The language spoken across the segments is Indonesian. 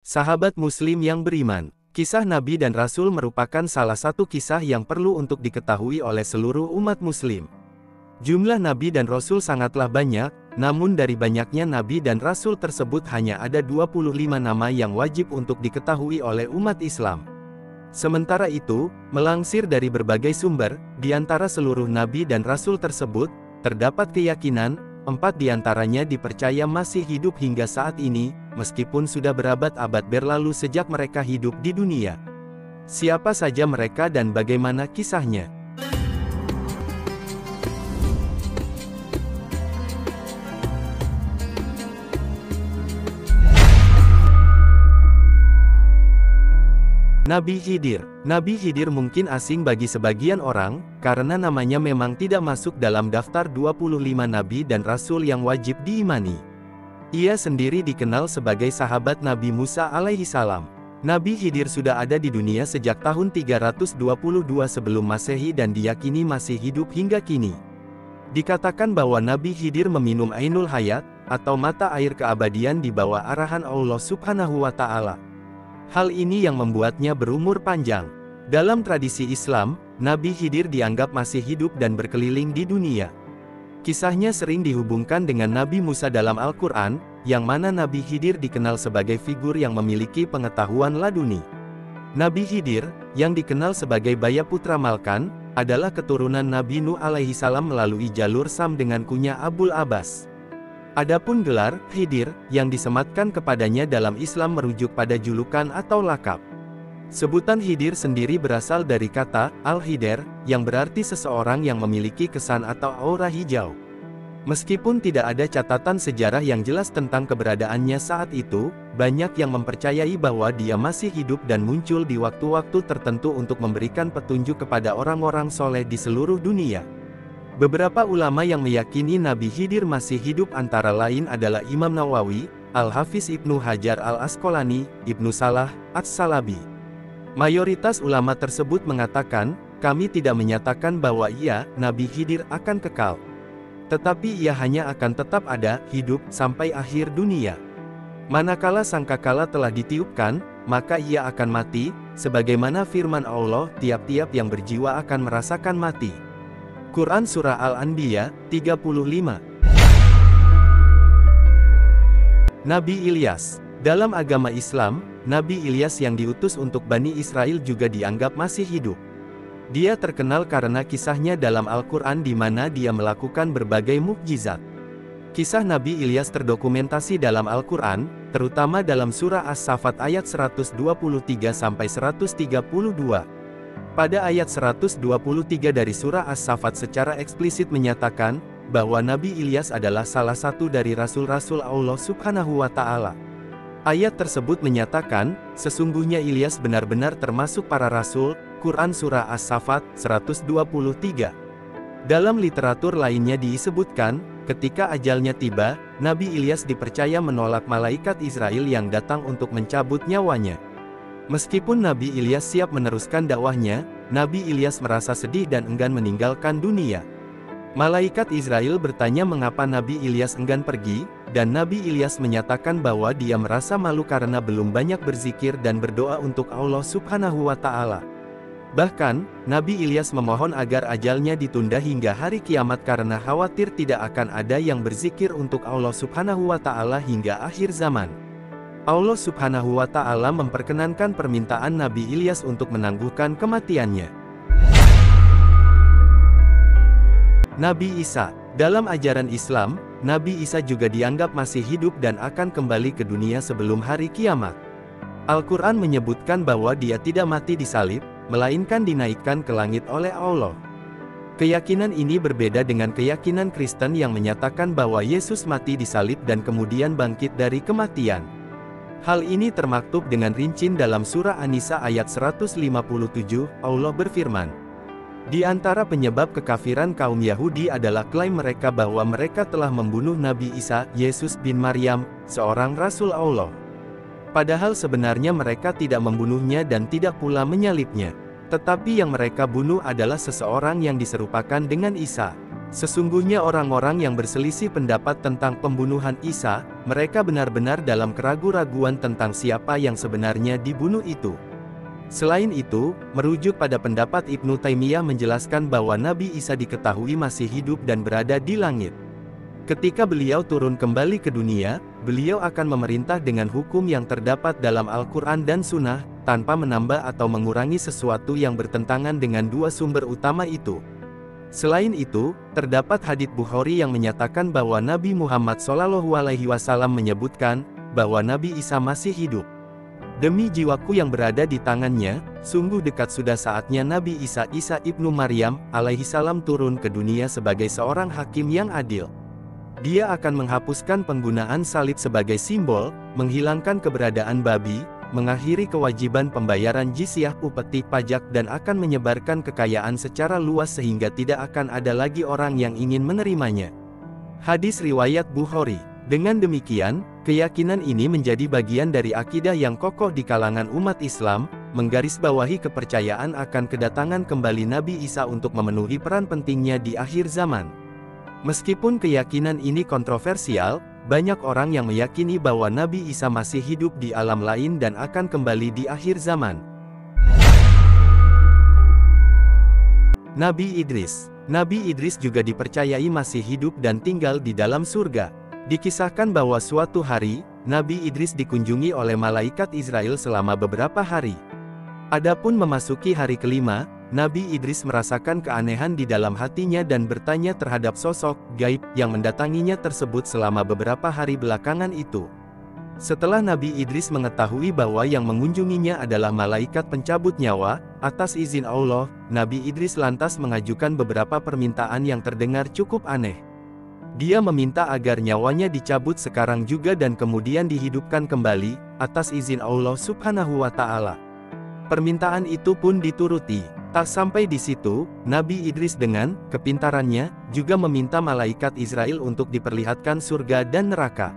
Sahabat Muslim yang beriman, kisah Nabi dan Rasul merupakan salah satu kisah yang perlu untuk diketahui oleh seluruh umat Muslim. Jumlah Nabi dan Rasul sangatlah banyak, namun dari banyaknya Nabi dan Rasul tersebut hanya ada 25 nama yang wajib untuk diketahui oleh umat Islam. Sementara itu, melansir dari berbagai sumber, di antara seluruh Nabi dan Rasul tersebut, terdapat keyakinan, 4 diantaranya dipercaya masih hidup hingga saat ini, meskipun sudah berabad-abad berlalu sejak mereka hidup di dunia. Siapa saja mereka dan bagaimana kisahnya? Nabi Khidir. Nabi Khidir mungkin asing bagi sebagian orang, karena namanya memang tidak masuk dalam daftar 25 Nabi dan Rasul yang wajib diimani. Ia sendiri dikenal sebagai sahabat Nabi Musa alaihi salam. Nabi Khidir sudah ada di dunia sejak tahun 322 sebelum Masehi dan diyakini masih hidup hingga kini. Dikatakan bahwa Nabi Khidir meminum Ainul Hayat, atau mata air keabadian di bawah arahan Allah Subhanahu wa Ta'ala. Hal ini yang membuatnya berumur panjang. Dalam tradisi Islam, Nabi Khidir dianggap masih hidup dan berkeliling di dunia. Kisahnya sering dihubungkan dengan Nabi Musa dalam Al-Quran, yang mana Nabi Khidir dikenal sebagai figur yang memiliki pengetahuan laduni. Nabi Khidir, yang dikenal sebagai Baya Putra Malkan, adalah keturunan Nabi Nuh alaihi salam melalui jalur Sam dengan kunyah Abul Abbas. Adapun gelar Khidir yang disematkan kepadanya dalam Islam merujuk pada julukan atau lakap. Sebutan Khidir sendiri berasal dari kata al-khidir, yang berarti seseorang yang memiliki kesan atau aura hijau. Meskipun tidak ada catatan sejarah yang jelas tentang keberadaannya saat itu, banyak yang mempercayai bahwa dia masih hidup dan muncul di waktu-waktu tertentu untuk memberikan petunjuk kepada orang-orang soleh di seluruh dunia. Beberapa ulama yang meyakini Nabi Khidir masih hidup antara lain adalah Imam Nawawi, Al-Hafiz Ibnu Hajar Al-Asqalani, Ibnu Salah, As-Salabi. Mayoritas ulama tersebut mengatakan, kami tidak menyatakan bahwa Nabi Khidir akan kekal. Tetapi ia hanya akan tetap ada, hidup, sampai akhir dunia. Manakala sangkakala telah ditiupkan, maka ia akan mati, sebagaimana firman Allah, tiap-tiap yang berjiwa akan merasakan mati. Quran Surah Al-Anbiya, 35. Nabi Ilyas. Dalam agama Islam, Nabi Ilyas yang diutus untuk Bani Israel juga dianggap masih hidup. Dia terkenal karena kisahnya dalam Al-Quran di mana dia melakukan berbagai mukjizat. Kisah Nabi Ilyas terdokumentasi dalam Al-Quran, terutama dalam surah As-Saffat ayat 123-132. Pada ayat 123 dari surah As-Saffat secara eksplisit menyatakan, bahwa Nabi Ilyas adalah salah satu dari rasul-rasul Allah Subhanahu wa Ta'ala. Ayat tersebut menyatakan, sesungguhnya Ilyas benar-benar termasuk para rasul, Quran Surah As-Saffat, 123. Dalam literatur lainnya disebutkan, ketika ajalnya tiba, Nabi Ilyas dipercaya menolak malaikat Israel yang datang untuk mencabut nyawanya. Meskipun Nabi Ilyas siap meneruskan dakwahnya, Nabi Ilyas merasa sedih dan enggan meninggalkan dunia. Malaikat Israel bertanya mengapa Nabi Ilyas enggan pergi, dan Nabi Ilyas menyatakan bahwa dia merasa malu karena belum banyak berzikir dan berdoa untuk Allah Subhanahu wa Ta'ala. Bahkan, Nabi Ilyas memohon agar ajalnya ditunda hingga hari kiamat karena khawatir tidak akan ada yang berzikir untuk Allah Subhanahu wa Ta'ala hingga akhir zaman. Allah Subhanahu wa Ta'ala memperkenankan permintaan Nabi Ilyas untuk menangguhkan kematiannya. Nabi Isa. Dalam ajaran Islam, Nabi Isa juga dianggap masih hidup dan akan kembali ke dunia sebelum hari kiamat. Al-Quran menyebutkan bahwa dia tidak mati disalib, melainkan dinaikkan ke langit oleh Allah. Keyakinan ini berbeda dengan keyakinan Kristen yang menyatakan bahwa Yesus mati disalib dan kemudian bangkit dari kematian. Hal ini termaktub dengan rinci dalam surah An-Nisa ayat 157, Allah berfirman, di antara penyebab kekafiran kaum Yahudi adalah klaim mereka bahwa mereka telah membunuh Nabi Isa, Yesus bin Maryam, seorang Rasul Allah. Padahal sebenarnya mereka tidak membunuhnya dan tidak pula menyalibnya. Tetapi yang mereka bunuh adalah seseorang yang diserupakan dengan Isa. Sesungguhnya orang-orang yang berselisih pendapat tentang pembunuhan Isa, mereka benar-benar dalam keraguan-raguan tentang siapa yang sebenarnya dibunuh itu. Selain itu, merujuk pada pendapat Ibnu Taimiyah menjelaskan bahwa Nabi Isa diketahui masih hidup dan berada di langit. Ketika beliau turun kembali ke dunia, beliau akan memerintah dengan hukum yang terdapat dalam Al-Quran dan Sunnah, tanpa menambah atau mengurangi sesuatu yang bertentangan dengan dua sumber utama itu. Selain itu, terdapat hadits Bukhari yang menyatakan bahwa Nabi Muhammad SAW menyebutkan, bahwa Nabi Isa masih hidup. Demi jiwaku yang berada di tangannya, sungguh dekat sudah saatnya Nabi Isa ibnu Maryam, alaihissalam turun ke dunia sebagai seorang hakim yang adil. Dia akan menghapuskan penggunaan salib sebagai simbol, menghilangkan keberadaan babi, mengakhiri kewajiban pembayaran jizyah upeti pajak dan akan menyebarkan kekayaan secara luas sehingga tidak akan ada lagi orang yang ingin menerimanya. Hadis riwayat Bukhari. Dengan demikian, keyakinan ini menjadi bagian dari akidah yang kokoh di kalangan umat Islam, menggarisbawahi kepercayaan akan kedatangan kembali Nabi Isa untuk memenuhi peran pentingnya di akhir zaman. Meskipun keyakinan ini kontroversial, banyak orang yang meyakini bahwa Nabi Isa masih hidup di alam lain dan akan kembali di akhir zaman. Nabi Idris. Nabi Idris juga dipercayai masih hidup dan tinggal di dalam surga. Dikisahkan bahwa suatu hari, Nabi Idris dikunjungi oleh malaikat Israel selama beberapa hari. Adapun memasuki hari kelima, Nabi Idris merasakan keanehan di dalam hatinya dan bertanya terhadap sosok gaib yang mendatanginya tersebut selama beberapa hari belakangan itu. Setelah Nabi Idris mengetahui bahwa yang mengunjunginya adalah malaikat pencabut nyawa, atas izin Allah, Nabi Idris lantas mengajukan beberapa permintaan yang terdengar cukup aneh. Dia meminta agar nyawanya dicabut sekarang juga dan kemudian dihidupkan kembali, atas izin Allah Subhanahu wa Ta'ala. Permintaan itu pun dituruti. Tak sampai di situ, Nabi Idris dengan kepintarannya juga meminta malaikat Israel untuk diperlihatkan surga dan neraka.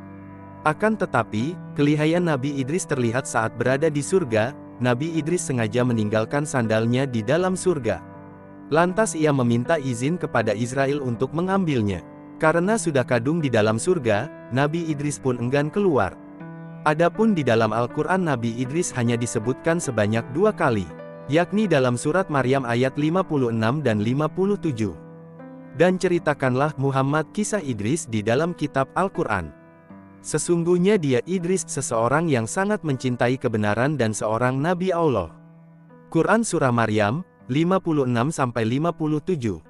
Akan tetapi, kelihayan Nabi Idris terlihat saat berada di surga. Nabi Idris sengaja meninggalkan sandalnya di dalam surga. Lantas ia meminta izin kepada Israel untuk mengambilnya. Karena sudah kadung di dalam surga, Nabi Idris pun enggan keluar. Adapun di dalam Al-Quran Nabi Idris hanya disebutkan sebanyak 2 kali, yakni dalam surat Maryam ayat 56 dan 57. Dan ceritakanlah Muhammad kisah Idris di dalam kitab Al-Quran. Sesungguhnya dia Idris seseorang yang sangat mencintai kebenaran dan seorang Nabi Allah. Quran Surah Maryam, 56-57.